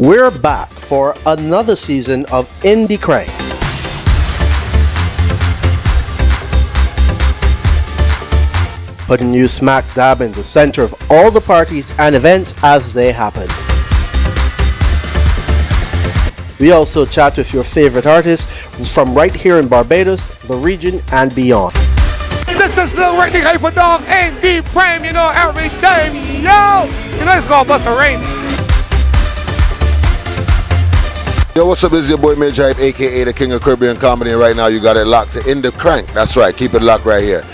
We're back for another season of In De Krank. Putting you smack dab in the center of all the parties and events as they happen. We also chat with your favorite artists from right here in Barbados, the region, and beyond. This is the Ricky Hyper Dog and Deep Prime, you know, every time, yo! You know, it's gonna bust a rain. Yo, what's up? This is your boy Midge Hype, aka the King of Caribbean Comedy, and right now you got it locked to In De Krank. That's right, keep it locked right here.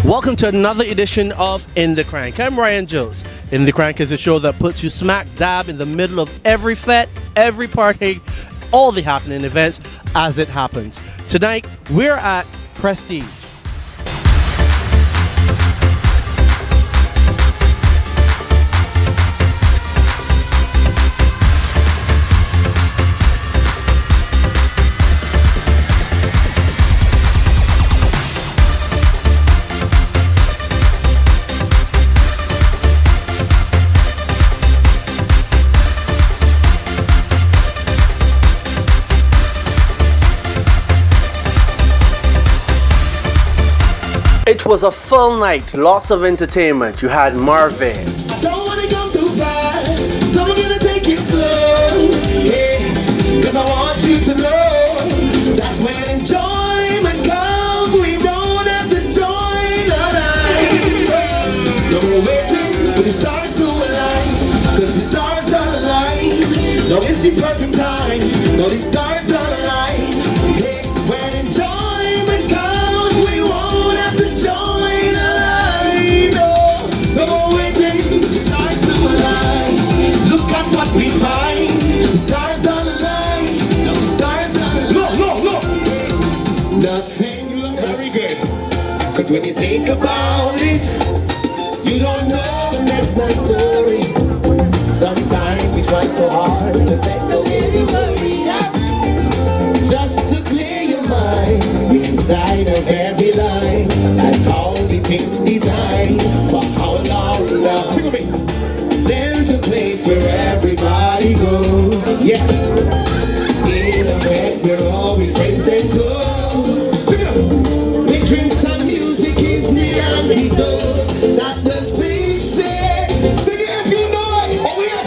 Welcome to another edition of In De Krank. I'm Ryan Jones. In De Krank is a show that puts you smack dab in the middle of every fete, every party, all the happening events as it happens. Tonight, we're at Prestige. It was a full night, lots of entertainment. You had Marvin. I don't wanna go too fast, so I'm gonna take it slow. Yeah, cause I want you to know that when enjoyment comes, we don't have to join the line. No more waiting for the stars to align, cause the stars don't align. No, it's the perfect time. No, the stars don't align. Yeah, when enjoyment comes, we won't have to join the line. No more waiting for the stars to align. Look at what we find. The stars don't align. No, the stars don't align. Look. Nothing very good. Cause when you think about it, you don't know the next my story. Sometimes we try so hard to take away the worries, just to clear your mind. Inside of every line, that's how the thing designed. For how long now? Sing with me. There's a place where everybody goes. Yes, in a bed where all we friends then go. Sing it up. We drink some music, it's me and we go. Not the space it. Sing it if you know it. Oh yeah.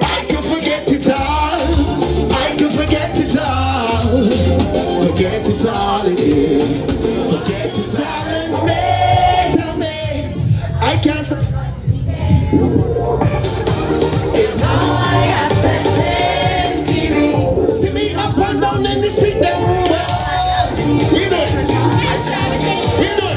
I can forget it all. I can forget it all. Forget it all again. Forget it all and tell me I can't. It's all I got to see me up and down in the street. Then we do it. We do it.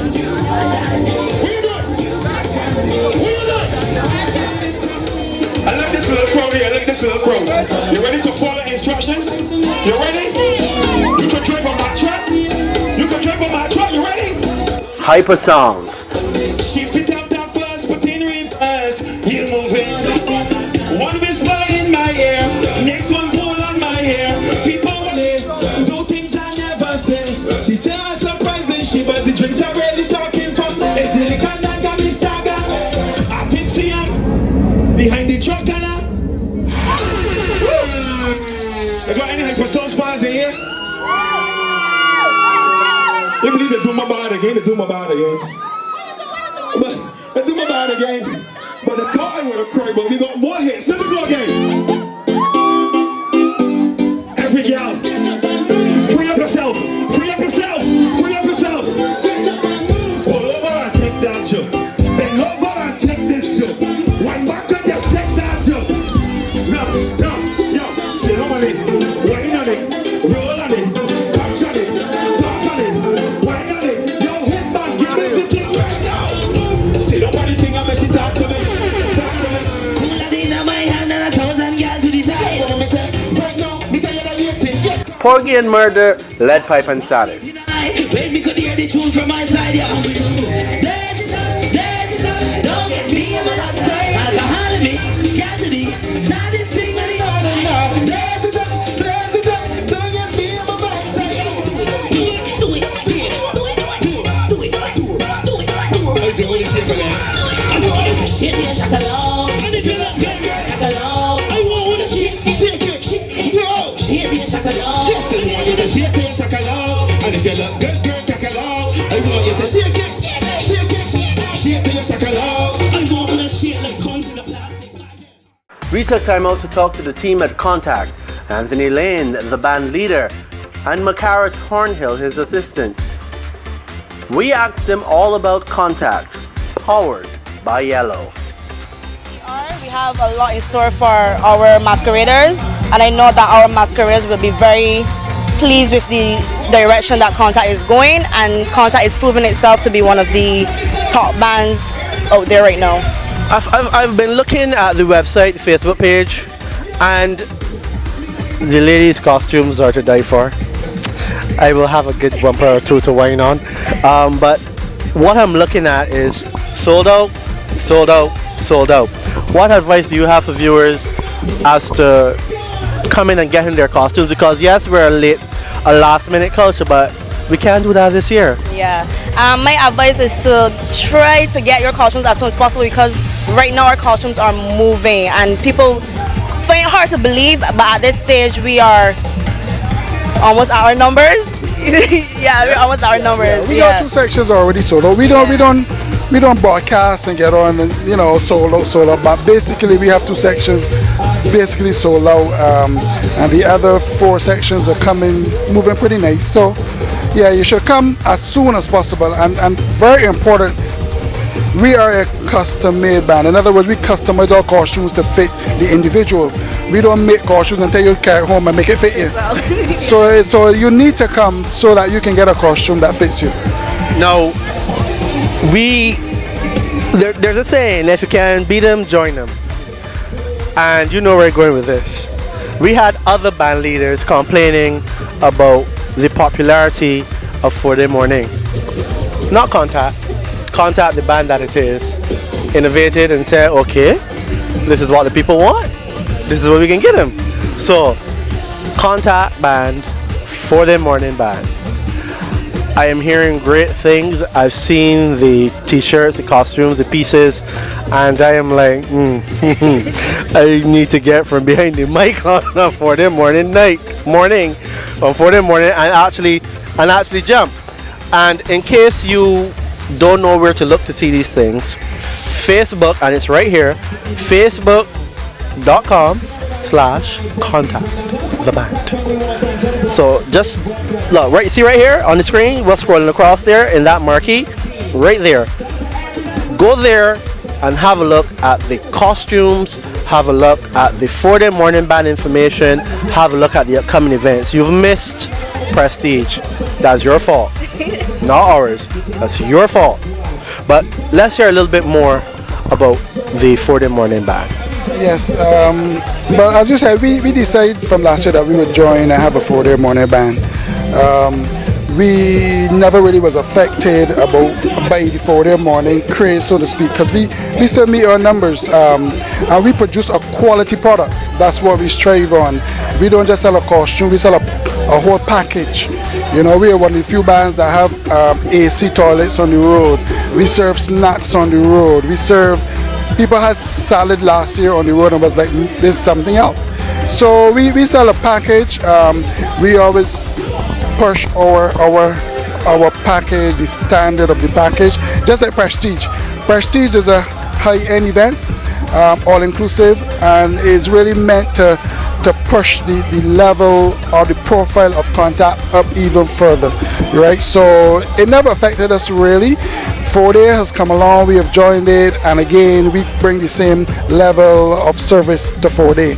I like this little crowd here. I like this little crowd. You ready to follow instructions? You ready? You can drive on my truck. You can drive on my truck. You ready? Hyper Sounds. Shift it up that first, but in reverse. You're moving. One whisper in my ear, next one pull on my hair. People wanna do things I never say. She say I'm surprising, she but the drinks are really talking from me. It's the liquor that got me staggered. I tipsy and behind the truck and I got any hyper spies in here? You believe they do my body again? They do my body again. But they do my body again. But the thought I would have cried, but we got more hits. Let me go again. Every girl, free up yourself. Free up yourself. Free up yourself. Pull over and take that joke. Bend over and take this joke. Wind back and just take that joke. Yo, sit on it. Wind on it. Roll on it. Touch on it. Talk on it. Wind on it. Yo, hit back. Give it the thing right now. See nobody think I make she talk to me. Porgy and Murder, Lead Pipe and Saddest. Baby could hear the tune from my side, yeah. Don't get me in my side. Alcohol in me, got to be saddest thing in the world. Blaze it up, don't get me in my backside. Do it. I'm going to shit here, shut along. And if you look good, girl, shut along. to shake your shakalao. And if you look good, girl, takalao. I want you to shake it, shake it, shake your shakalao. I want to shake like coins in a plastic bag. We took time out to talk to the team at Kontact, Anthony Lane, the band leader, and Makara Thornhill, his assistant. We asked them all about Kontact, powered by Yello. We have a lot in store for our masqueraders, and I know that our masqueraders will be very pleased with the direction that Kontact is going, and Kontact is proving itself to be one of the top bands out there right now. I've been looking at the website, Facebook page, and the ladies' costumes are to die for. I will have a good bumper or two to whine on. But what I'm looking at is sold out, sold out, sold out. What advice do you have for viewers as to coming and getting their costumes? Because yes, we're a last minute culture, but we can't do that this year. Yeah. My advice is to try to get your costumes as soon as possible, because right now our costumes are moving and people find it hard to believe, but at this stage we are almost at our numbers. Yeah, we're almost at our numbers. Yeah, we got 2 sections already sold out. We don't broadcast and get on and sold out. But basically we have 2 sections basically sold out, and the other 4 sections are moving pretty nice. So yeah, you should come as soon as possible. And very important, we are a custom-made band. In other words, we customize our costumes to fit the individual. We don't make costumes until you carry it home and make it fit you. So you need to come so that you can get a costume that fits you. Now, there's a saying, if you can beat them, join them. And you know where we're going with this. We had other band leaders complaining about the popularity of 4-Day Morning. Not Kontact, the band that it is, innovated and said, okay, this is what the people want. This is what we can get them. So, Kontact Band, 4-Day Morning Band. I am hearing great things. I've seen the t-shirts, the costumes, the pieces, and I am like, I need to get from behind the mic on a 4-Day morning on 4-Day morning and actually jump. And in case you don't know where to look to see these things, Facebook, and it's right here, facebook.com/Kontact the band. So just look, right, see right here on the screen, we're scrolling across there in that marquee, right there. Go there and have a look at the costumes, have a look at the 4-Day morning band information, have a look at the upcoming events. You've missed Prestige. That's your fault, not ours. That's your fault. But let's hear a little bit more about the 4-Day morning band. Yes, but as you said, we decided from last year that we would join and have a 4-Day morning band. We never really was affected by the 4-Day morning craze, so to speak, because we still meet our numbers, and we produce a quality product. That's what we strive on. We don't just sell a costume, we sell a whole package. We are one of the few bands that have AC toilets on the road. We serve snacks on the road. People had salad last year on the road and was like, this is something else. So we sell a package. We always push our package, the standard of the package, just like Prestige. Prestige is a high-end event, all-inclusive, and is really meant to push the level or the profile of Kontact up even further, right? So it never affected us really. 4-Day has come along, we have joined it, and again we bring the same level of service to 4-Day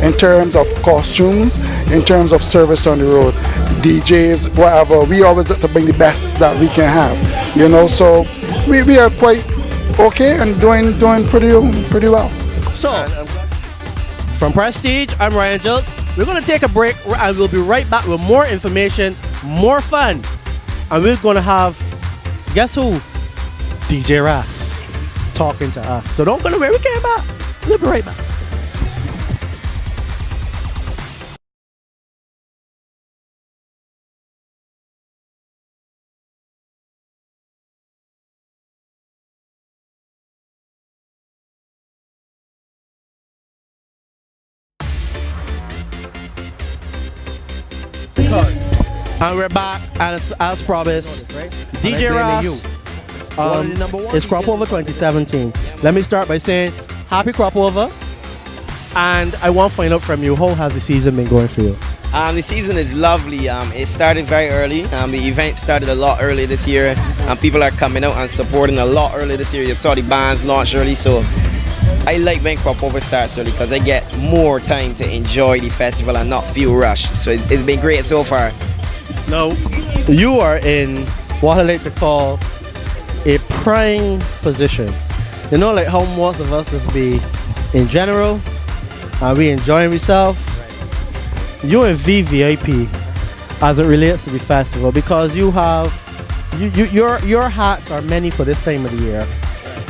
in terms of costumes, in terms of service on the road, DJs, whatever. We always look to bring the best that we can have, so we are quite okay and doing pretty well. So from Prestige, I'm Ryan Jones. We're going to take a break and we'll be right back with more information, more fun, and we're going to have, guess who? DJ Ras talking to us. So don't go nowhere, we came back. We'll be right back. And we're back, as promised. DJ Ross is Crop Over 2017. Let me start by saying happy Crop Over. And I want to find out from you, how has the season been going for you? The season is lovely. It started very early. The event started a lot early this year. People are coming out and supporting a lot early this year. You saw the bands launch early, so I like when Crop Over starts early because I get more time to enjoy the festival and not feel rushed. So it's been great so far. Now, you are in what I like to call a prime position. You know, like how most of us just be in general, and we enjoying ourselves. You're in VVIP as it relates to the festival because you have your hats are many for this time of the year.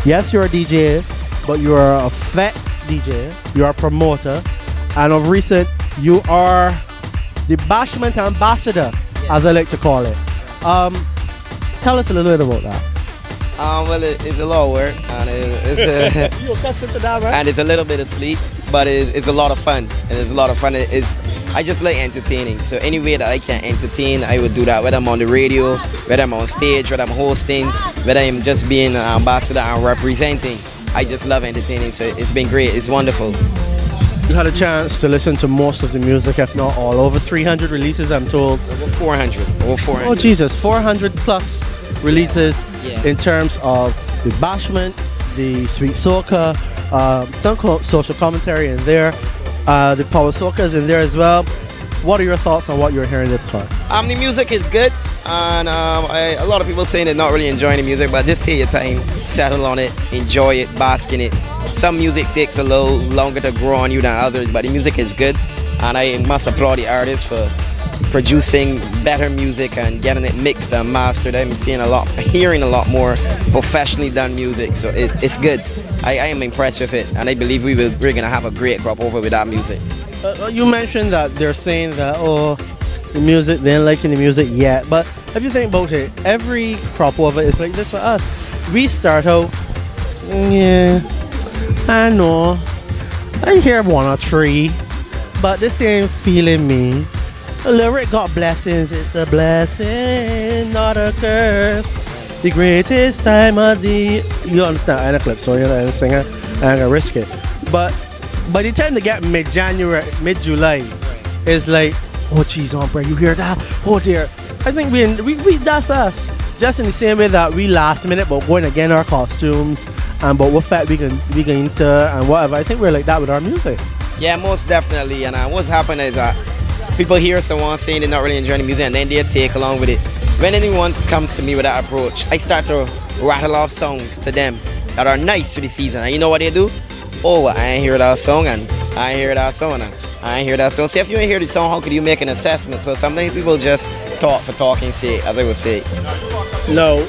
Yes, you're a DJ, but you're a vet DJ. You're a promoter, and of recent, you are the Bashment ambassador, as I like to call it. Tell us a little bit about that. Well, it's a lot of work, and it's You're accustomed to that, right? and it's a little bit of sleep, but it's a lot of fun. And it's a lot of fun. I just like entertaining. So any way that I can entertain, I would do that. Whether I'm on the radio, whether I'm on stage, whether I'm hosting, whether I'm just being an ambassador and representing. I just love entertaining. So it's been great. It's wonderful. You had a chance to listen to most of the music, if not all. Over 300 releases, I'm told. Over 400. Over 400. Oh, Jesus. 400 plus releases in terms of the Bashment, the Sweet Soca, some social commentary in there. The Power Soca is in there as well. What are your thoughts on what you're hearing this far? The music is good, and a lot of people saying they're not really enjoying the music, but just take your time, settle on it, enjoy it, bask in it. Some music takes a little longer to grow on you than others, but the music is good, and I must applaud the artists for producing better music and getting it mixed and mastered. I'm hearing a lot more professionally done music, so it's good. I am impressed with it, and I believe we're going to have a great Crop Over with that music. You mentioned that they're saying that, the music, they ain't liking the music yet, but if you think about it, every Crop Over is like this for us. We start out, yeah, I know, I hear one or three, but this ain't feeling me. The lyric got blessings, it's a blessing, not a curse. The greatest time of the... You understand, I'm a clip, so you're not a singer, I'm gonna risk it. But by the time they get mid-January, mid-July, it's like, oh geez, bro, you hear that? Oh dear. I think we that's us. Just in the same way that we last minute, but going again our costumes, and but what fact we can enter and whatever. I think we're like that with our music. Yeah, most definitely. And what's happened is that people hear someone saying they're not really enjoying the music, and then they take along with it. When anyone comes to me with that approach, I start to rattle off songs to them that are nice to the season. And you know what they do? Oh, well, I ain't hear that song, and I ain't hear that song, and I ain't hear that song. See, if you ain't hear the song, how could you make an assessment? So sometimes people just talk for talking sake, as I would say. No,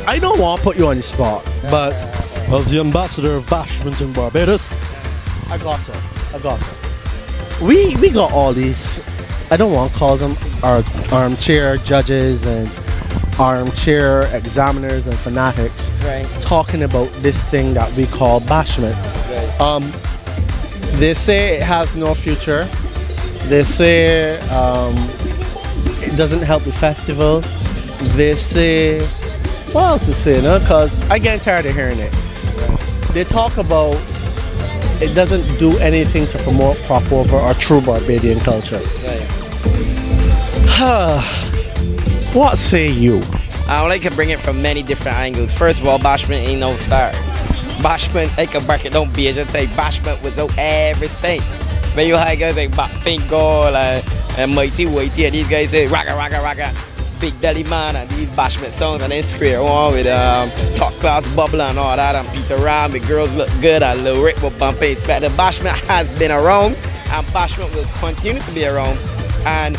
I don't want to put you on the spot, but as the ambassador of Bashment in Barbados, I got it. We got all these, I don't want to call them our armchair judges and armchair examiners and fanatics, Right. talking about this thing that we call Bashment. Right. They say it has no future. They say it doesn't help the festival. They say, what else to say, no? Because I get tired of hearing it. They talk about it doesn't do anything to promote Crop Over or true Barbadian culture. What say you? I would like to bring it from many different angles. First of all, Bashment ain't no star. Bashment, I can break it down, be just say Bashment was out every since. When you have guys like Fingal and Mighty Whitey, and these guys say ragga ragga ragga, Big Belly Man, and these Bashment songs, and then straight on with Top Class Bubble and all that, and Peter Ram, the girls look good, and Lil Rick will bump it. The Bashment has been around, and Bashment will continue to be around, and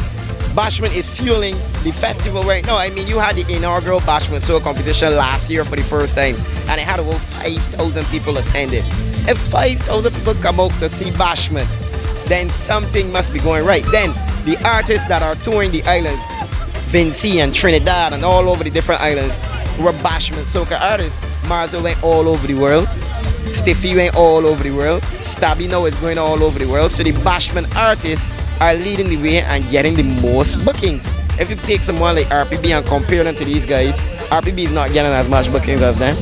Bashment is fueling the festival right now. I mean, you had the inaugural Bashment Soul competition last year for the first time, and it had over 5,000 people attended. If 5,000 people come out to see Bashment, then something must be going right. Then the artists that are touring the islands, Vinci and Trinidad and all over the different islands, were Bashment Soca artists. Marzo went all over the world. Stiffy went all over the world. Stabby now is going all over the world. So the Bashment artists are leading the way and getting the most bookings. if you take someone like RPB and compare them to these guys, RPB is not getting as much bookings as them.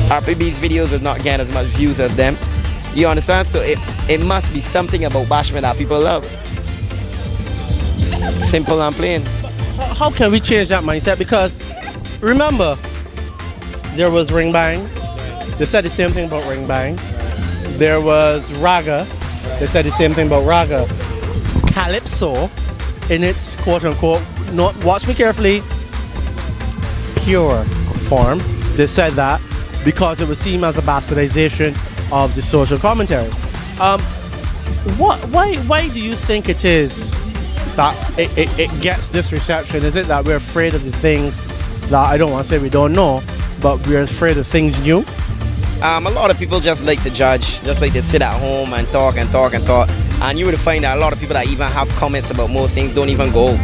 RPB's videos is not getting as much views as them. You understand? So it must be something about Bashment that people love. Simple and plain. How can we change that mindset? Because remember, there was Ring Bang. They said the same thing about Ring Bang. There was Raga. They said the same thing about Raga. Calypso, in its quote-unquote, not, watch me carefully, pure form. They said that because it was seen as a bastardization of the social commentary. Why do you think it is that it gets this reception? Is it that we're afraid of the things that, I don't want to say we don't know, but we're afraid of things new? A lot of people just like to judge, just like to sit at home and talk and talk and talk. And you would find that a lot of people that even have comments about most things don't even go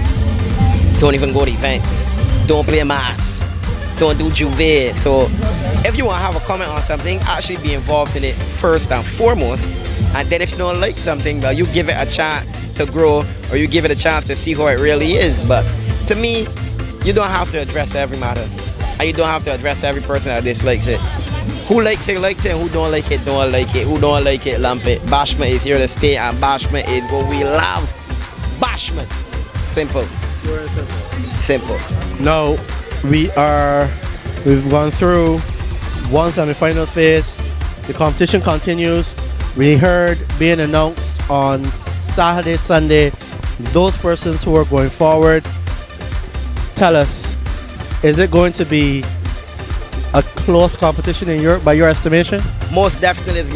to events, don't play mass, don't do Juve. So if you want to have a comment on something, actually be involved in it first and foremost. And then if you don't like something, well, you give it a chance to grow, or you give it a chance to see how it really is. But to me, you don't have to address every matter, and you don't have to address every person that dislikes it. Who likes it, likes it, and who don't like it, don't like it. Who don't like it, lump it. Bashment is here to stay, and Bashment is what we love. Bashment. Simple. Simple. Now, we've gone through one semi-final phase. The competition continues. We heard being announced on Saturday, Sunday, those persons who are going forward. Tell us, is it going to be a close competition in Europe by your estimation? Most definitely it's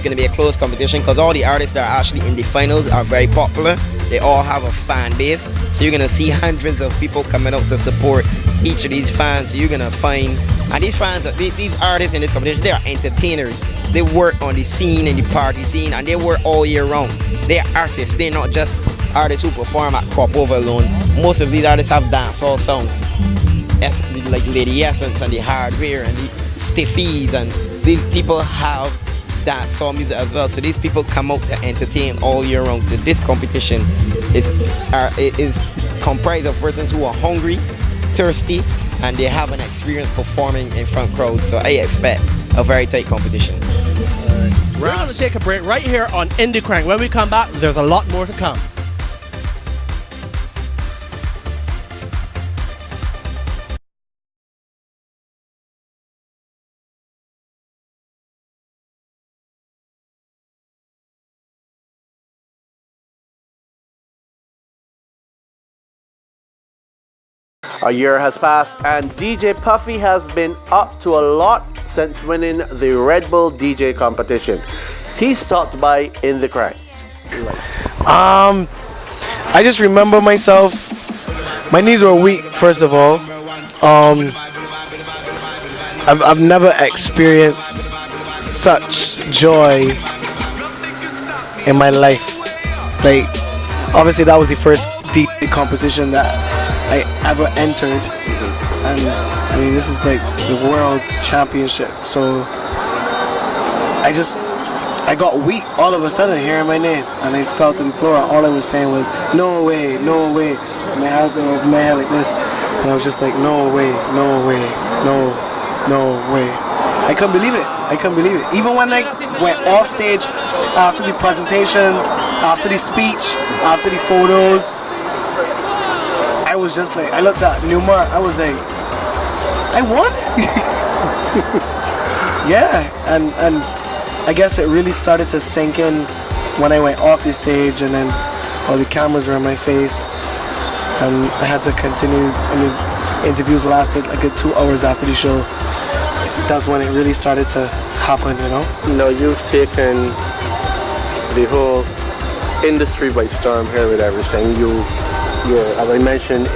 going to be a close competition, because all the artists that are actually in the finals are very popular. They all have a fan base, so you're going to see hundreds of people coming out to support each of these fans. So you're going to find, and these fans, these artists in this competition, they are entertainers. They work on the scene and the party scene, and they work all year round. They are artists. They're not just artists who perform at Crop Over alone. Most of these artists have dancehall songs, like Lady Essence and the Hardware and the Stiffies, and these people have dancehall music as well. So these people come out to entertain all year round. So this competition is comprised of persons who are hungry, thirsty, and they have an experience performing in front of crowds. So I expect a very tight competition. We're going to take a break right here on In De Krank. When we come back, there's a lot more to come. A year has passed and DJ Puffy has been up to a lot since winning the Red Bull DJ competition. He stopped by In De Krank. I just remember myself, my knees were weak first of all. I've never experienced such joy in my life. Like, obviously that was the first DJ competition that I ever entered, and I mean this is like the world championship, so I got weak all of a sudden hearing my name, and I fell to the floor, and all I was saying was no way, no way. My hands were over my head like this, and I was just like no way, no way, no way. I couldn't believe it. Even when I went off stage after the presentation, after the speech, after the photos, I was just like, I looked at Newmark, I was like, I won? Yeah, and I guess it really started to sink in when I went off the stage, and then all the cameras were in my face, and I had to continue. I mean, interviews lasted like 2 hours after the show. That's when it really started to happen, you know? You know, you've taken the whole industry by storm here with everything. You're, as I mentioned,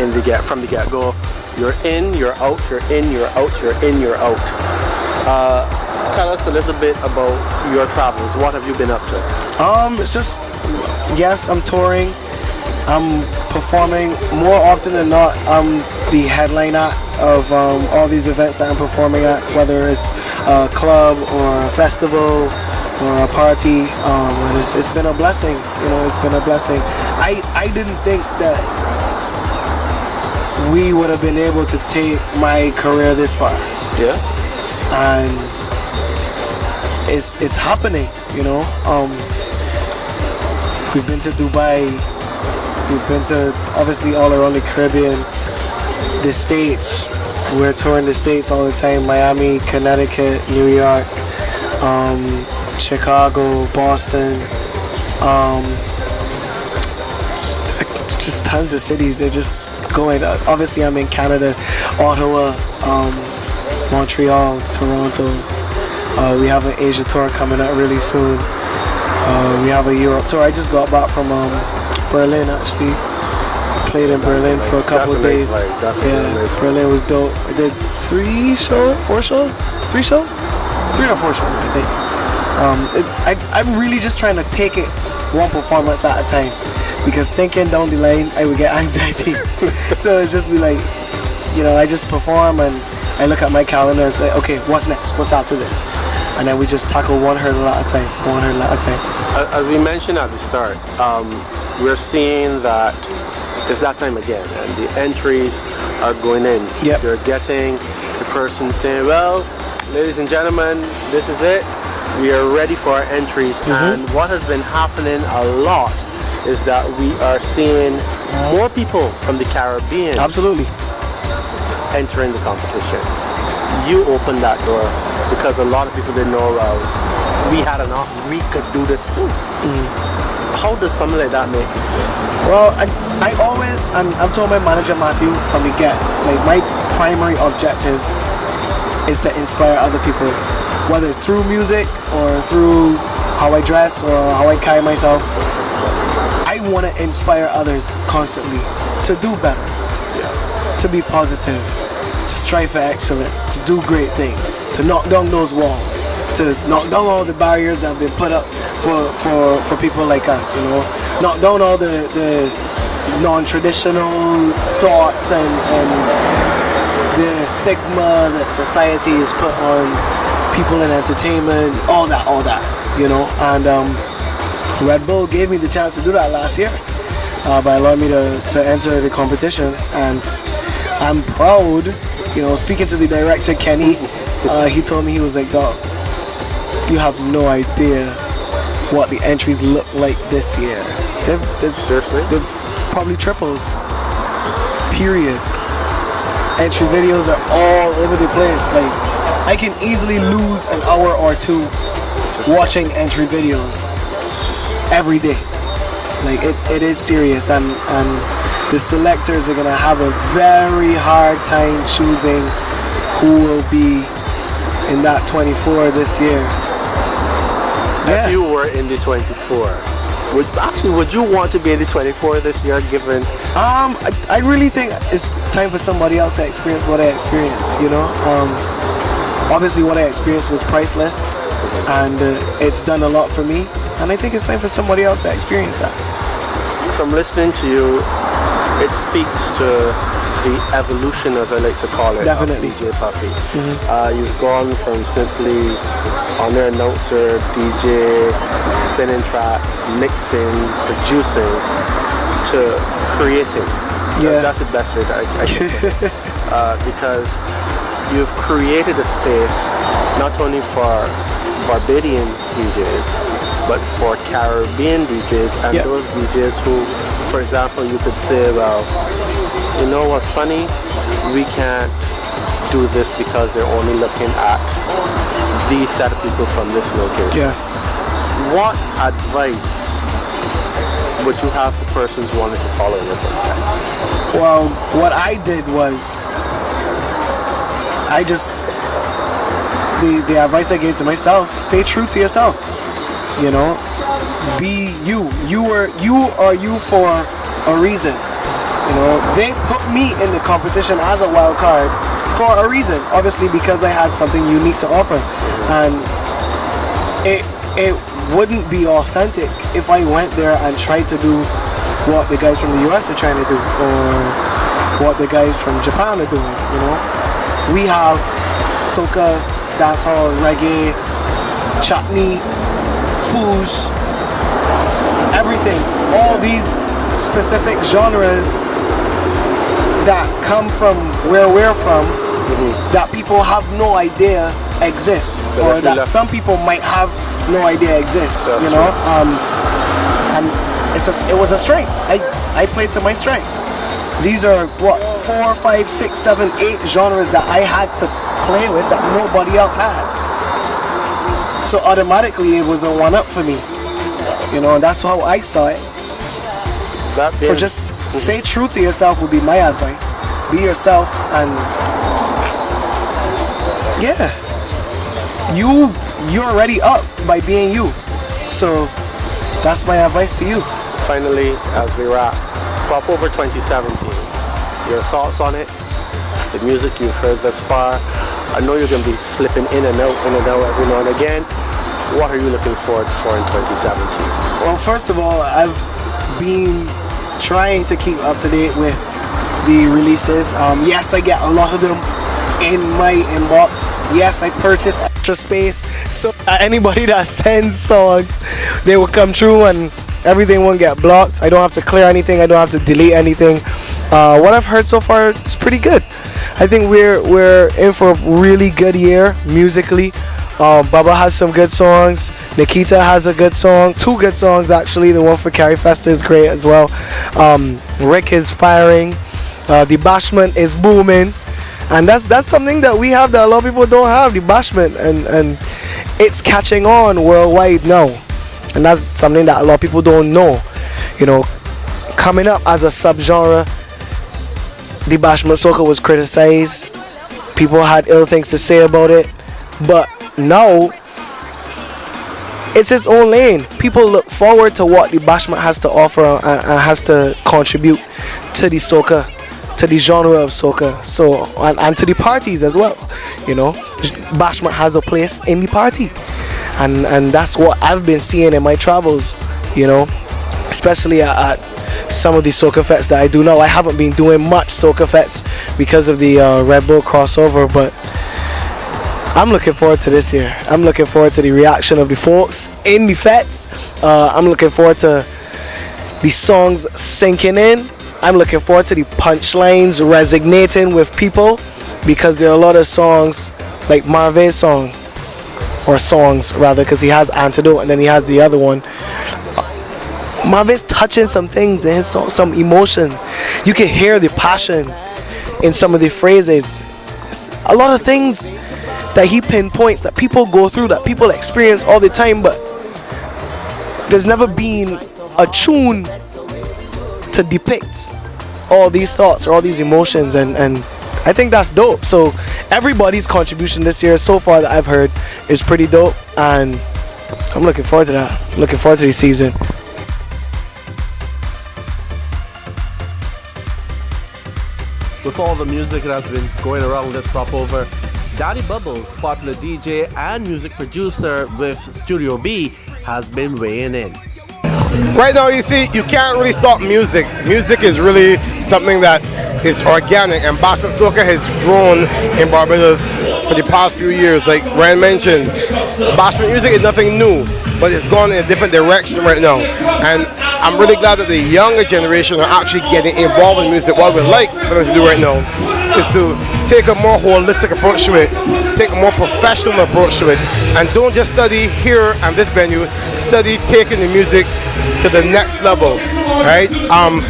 from the get-go, you're in, you're out, you're in, you're out, you're in, you're out. Tell us a little bit about your travels. What have you been up to? It's just, yes, I'm touring. I'm performing more often than not. I'm the headline act of all these events that I'm performing at, whether it's a club or a festival or a party. And it's been a blessing, you know, it's been a blessing. I didn't think that we would have been able to take my career this far. Yeah. And it's happening, you know. We've been to Dubai, we've been to obviously all around the Caribbean, the States. We're touring the States all the time: Miami, Connecticut, New York, Chicago, Boston, just tons of cities. They're just going. Obviously, I'm in Canada, Ottawa, Montreal, Toronto. We have an Asia tour coming up really soon. We have a Europe tour. I just got back from Berlin, actually. Played in Berlin for a couple of days. Berlin was dope. I did 3 or 4 shows, I think. I'm really just trying to take it one performance at a time, because thinking down the line, I would get anxiety. So it's just be like, you know, I just perform and I look at my calendar and say, okay, what's next? What's after this? And then we just tackle one hurdle at a time, As we mentioned at the start, we're seeing that it's that time again, and the entries are going in. Yep. You're getting the person saying, well, ladies and gentlemen, this is it. We are ready for our entries. And what has been happening a lot is that we are seeing more people from the Caribbean entering the competition. You opened that door because a lot of people didn't know we could do this too. How does something like that make you feel? Well, I've told my manager Matthew from the get, like, my primary objective is to inspire other people, whether it's through music or through how I dress or how I carry myself. I want to inspire others constantly to do better, to be positive, to strive for excellence, to do great things, to knock down those walls, to knock down all the barriers that have been put up for people like us, you know. Knock down all the non-traditional thoughts and the stigma that society has put on people in entertainment, all that, you know. And Red Bull gave me the chance to do that last year by allowing me to enter the competition, and I'm proud. You know, speaking to the director Kenny, he told me, he was like, dog, you have no idea what the entries look like this year. Seriously? They've probably tripled. Period. Entry videos are all over the place. Like, I can easily lose an hour or 2 watching entry videos every day. Like, it is serious, and the selectors are gonna have a very hard time choosing who will be in that 24 this year. If you were in the 24, would you want to be in the 24 this year, given? I really think it's time for somebody else to experience what I experienced, you know. Obviously what I experienced was priceless, and it's done a lot for me, and I think it's time for somebody else to experience that. From listening to you, it speaks to the evolution, as I like to call it, Definitely. of DJ Puffy. You've gone from simply on-air announcer, DJ, spinning tracks, mixing, producing, to creating. That's the best way that I can put it. Because you've created a space not only for Barbadian DJs, but for Caribbean DJs and those DJs who, for example, you could say, well, you know what's funny? We can't do this because they're only looking at these set of people from this location. Yes. What advice would you have for persons wanting to follow in your footsteps? Well, what I did was, the advice I gave to myself: stay true to yourself. You know, be you. You are you for a reason. You know, they put me in the competition as a wild card for a reason. Obviously, because I had something unique to offer, and it wouldn't be authentic if I went there and tried to do what the guys from the US are trying to do, or what the guys from Japan are doing. You know, we have soca, dancehall, reggae, chutney, spooge, everything. All these specific genres that come from where we're from that people have no idea exists, or that some people might have no idea exists. You know, and it was a strength. I played to my strength. These are what 4, 5, 6, 7, 8 genres that I had to play with that nobody else had. So automatically it was a one-up for me. You know, and that's how I saw it. So just stay true to yourself would be my advice. Be yourself, and yeah, you're already up by being you. So that's my advice to you. Finally, as we wrap, Pop Over 2017, your thoughts on it, the music you've heard thus far. I know you're going to be slipping in and out every now and again. What are you looking forward for in 2017? Well, first of all, I've been trying to keep up to date with the releases. Yes, I get a lot of them in my inbox. Yes, I purchase extra space, so anybody that sends songs, they will come through and everything won't get blocked. I don't have to clear anything. I don't have to delete anything. What I've heard so far is pretty good. I think we're in for a really good year musically. Bubba has some good songs. Nikita has a good song, 2 good songs actually. The one for Carrie Festa is great as well. Rick is firing. The Bashment is booming, and that's something that we have that a lot of people don't have. The Bashment, and it's catching on worldwide now, and that's something that a lot of people don't know. You know, coming up as a subgenre, the Bashment soca was criticized. People had ill things to say about it, but now it's its own lane. People look forward to what the Bashment has to offer and has to contribute to the soca, to the genre of soca. So and to the parties as well. You know, Bashment has a place in the party, and that's what I've been seeing in my travels. You know, especially at some of the soca fests that I do now. I haven't been doing much soca fests because of the Red Bull crossover, but I'm looking forward to this year. I'm looking forward to the reaction of the folks in the fets. I'm looking forward to the songs sinking in. I'm looking forward to the punchlines resonating with people, because there are a lot of songs, like Marvin's song, or songs rather, because he has Antidote and then he has the other one. Marvin's touching some things in his song, some emotion. You can hear the passion in some of the phrases. It's a lot of things that he pinpoints that people go through, that people experience all the time, but there's never been a tune to depict all these thoughts or all these emotions, and I think that's dope. So everybody's contribution this year so far that I've heard is pretty dope, and I'm looking forward to that. I'm looking forward to the season. With all the music that has been going around this Pop Over, Daddy Bubbles, popular DJ and music producer with Studio B, has been weighing in. Right now, you see, you can't really stop music. Music is really something that is organic, and Bashment soca has grown in Barbados for the past few years. Like Ryan mentioned, Bashment music is nothing new, but it's gone in a different direction right now. And I'm really glad that the younger generation are actually getting involved in music. What we'd like for them to do right now is to take a more holistic approach to it, take a more professional approach to it, and don't just study here at this venue, study taking the music to the next level, right?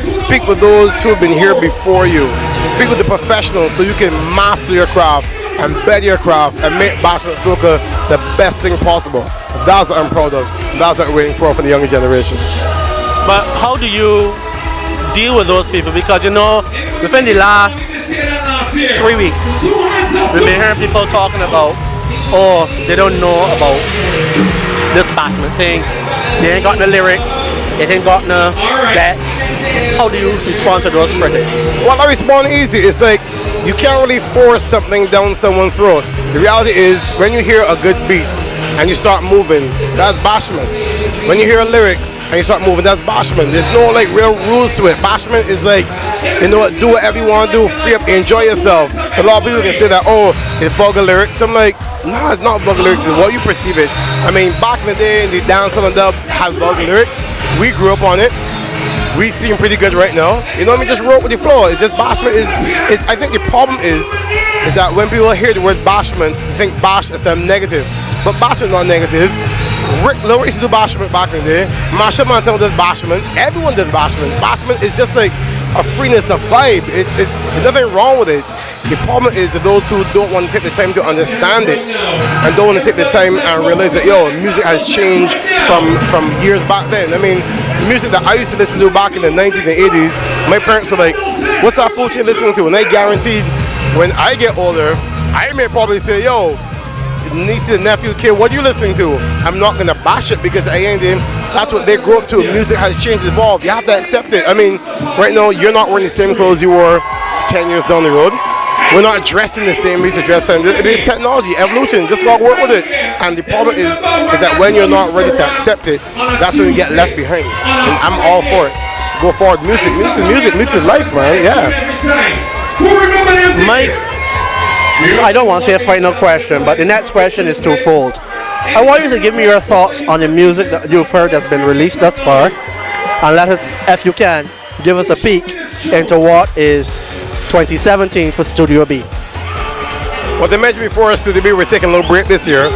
Speak with those who have been here before you. Speak with the professionals so you can master your craft and better your craft and make Bashment soca the best thing possible. That's what I'm proud of. That's what we're waiting for the younger generation. But how do you deal with those people? Because, you know, within the last 3 weeks, we've been hearing people talking about, oh, they don't know about this Bashment thing. They ain't got no lyrics. They ain't got no that. How do you respond to those critics? Well, I respond easy. It's like you can't really force something down someone's throat. The reality is, when you hear a good beat and you start moving, that's Bashment. When you hear lyrics and you start moving, that's Bashment. There's no like real rules to it. Bashment is like, you know what, do whatever you want to do, free up, enjoy yourself. A lot of people can say that, oh, it's vulgar lyrics. I'm like, no, it's not vulgar lyrics, it's what you perceive it. I mean, back in the day, in the dancehall and dub has vulgar lyrics. We grew up on it. we seem pretty good right now. You know what I mean? Just roll with the flow. It's just Bashment is I think the problem is that when people hear the word Bashment, they think Bash is something negative. But Bashment not negative. Rick Lower used to do Bashment back in the day. Masha Montano does Bashment. Everyone does Bashment. Bashment is just like a freeness, a vibe. There's nothing wrong with it. The problem is that those who don't want to take the time to understand it and don't want to take the time and realize that, yo, music has changed from years back then. I mean, music that I used to listen to back in the 90s and 80s, my parents were like, what's that fool you're listening to? And I guaranteed when I get older, I may probably say, yo, niece and nephew, kid, what are you listening to? I'm not going to bash it because I ain't in. That's what they grew up to. Music has changed, evolved. You have to accept it. I mean, right now, you're not wearing the same clothes you were 10 years down the road. We're not dressing the same way to dress. It's technology, evolution, just gotta work with it. And the problem is that when you're not ready to accept it, that's when you get left behind. And I'm all for it. Just go forward. Music is life, man. Yeah. Mike, I don't want to say a final question, but the next question is twofold. I want you to give me your thoughts on the music that you've heard that's been released thus far, and let us, if you can, give us a peek into what is 2017 for Studio B. Well, they mentioned before Studio B, we're taking a little break this year.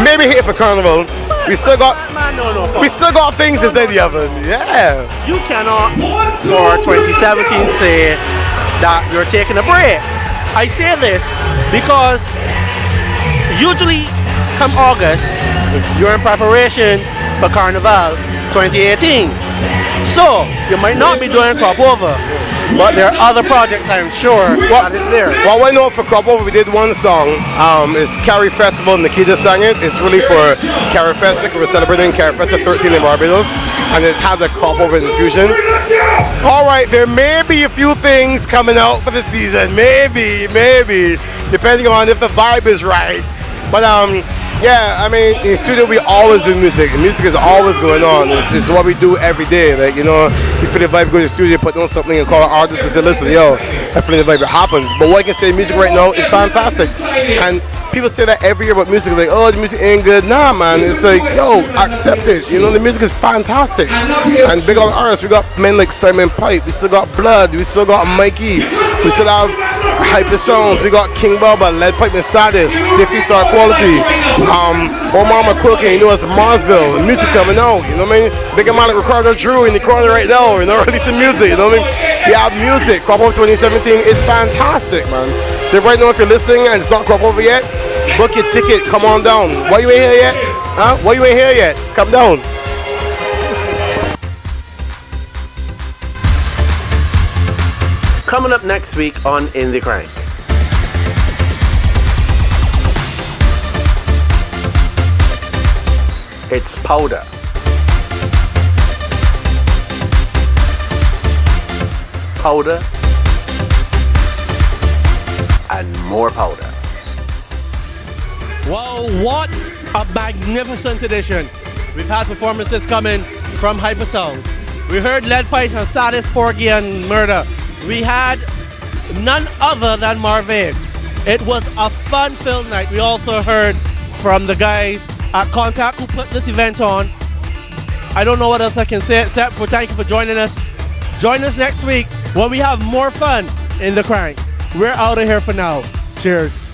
Maybe here for Carnival. We still got things inside the oven. Yeah. You cannot for 2017 say that you're taking a break. I say this because usually come August, you're in preparation for Carnival 2018. So you might not be doing crop over, but there are other projects I'm sure that is there. Well, I know for crop over we did one song. It's Carry Festival. Nikita sang it. It's really for Carry Festival. We're celebrating Carry Festival 13 in Barbados, and it has a crop over infusion. All right, there may be a few things coming out for the season. Maybe, depending on if the vibe is right. But yeah, I mean, in the studio we always do music. Music is always going on. It's what we do every day. Like, you know, you feel the vibe, go to the studio, put on something and call an artist and say, listen, yo, I feel the vibe, it happens. But what I can say, music right now is fantastic. And people say that every year about music, like, oh, the music ain't good. Nah, man, it's like, yo, accept it. You know, the music is fantastic. And big old artists, we got men like Simon Pipe, we still got Blood, we still got Mikey, we still have Hyper Sounds, we got King Bubba, Lead Pipe and Sadis, Diffy Star Quality, Omar McCookin, you know, it's Marsville, the music coming out, you know what I mean? Big amount of Ricardo Drew in the corner right now, you know, releasing music, you know what I mean? We have music. Crop Over 2017 is fantastic, man. So right now, if you're listening and it's not Crop Over yet, book your ticket, come on down. Why you ain't here yet? Huh? Why you ain't here yet? Come down. Coming up next week on In De Krank. It's powder. Powder. And more powder. Wow, what a magnificent edition. We've had performances coming from Hyper Sounds. We heard Lead Pipe and Sadis, Porgy and Murder. We had none other than Marvin. It was a fun-filled night. We also heard from the guys at Kontact who put this event on. I don't know what else I can say except for thank you for joining us. Join us next week when we have more fun in the Krank. We're out of here for now. Cheers.